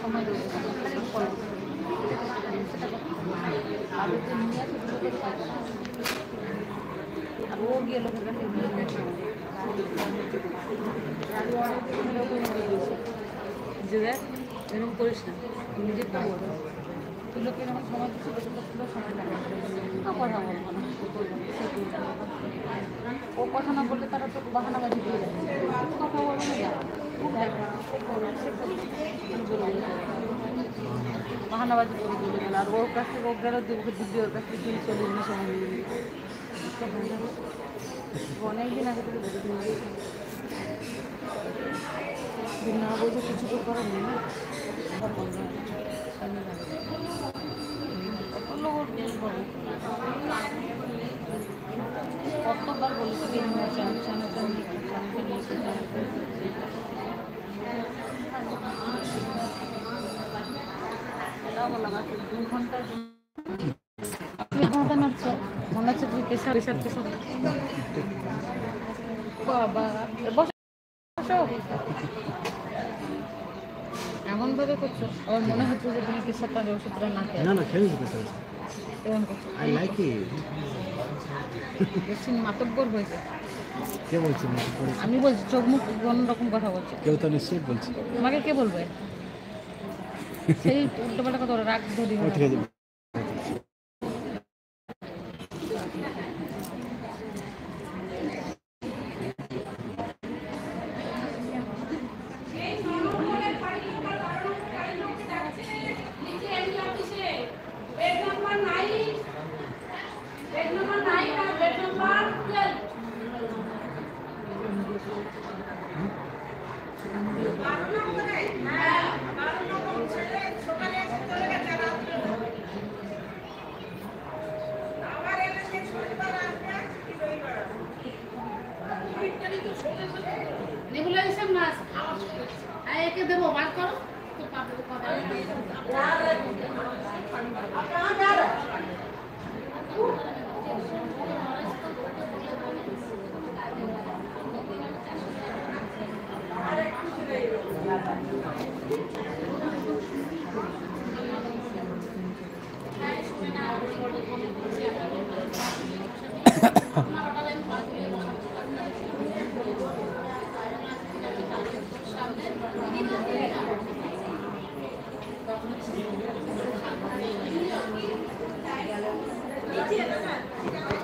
সময় আর নিয়ে আর ও গিয়ে লোকের কাছে যে দেখ এরকম করিস না নিজের তো বলবো তুই লোকের এরকম সময় দিচ্ছি লোকের সময় লাগে কথা বলবো না ও কথা না বললে তারা তো বাহানাবাজি দিয়ে যাচ্ছে কথা বলবো না বাহানাবাজি করে দিয়ে গেল আর ওর কাছ থেকে ওগুলো দিদি ওর কাছ থেকে দিদি চলে এমনি সময় অনেকদিন আগে থেকে বেরোতে হবে না বলতে কিছু তো করার নেই না কতবার বলেছি বললাম 2 ঘন্টার ঘন্টা নাচছো মনে হচ্ছে তুই পেশা পেশার পেশা বাবা এমন ভাবে করছো আমার মনে হচ্ছে যে তুমি পেশাটা ওষুধটা না খেয়ে না খেয়ে পেশা এরকম করছো আই লাইক ইট বেশি মাতব্বর হয়েছে কে বলছে আমি বলছি চোখ মুখ অন্যরকম কথা বলছি কেউ তো নিশ্চয়ই বলছে তোমাকে কে বলবে সেই উল্টোপাল্টা কথা রাগ ধরি ঠিক আছে নেবুলাইজেশন মাস একে দেবো বাদ করো তো পাবো কথা Thank you.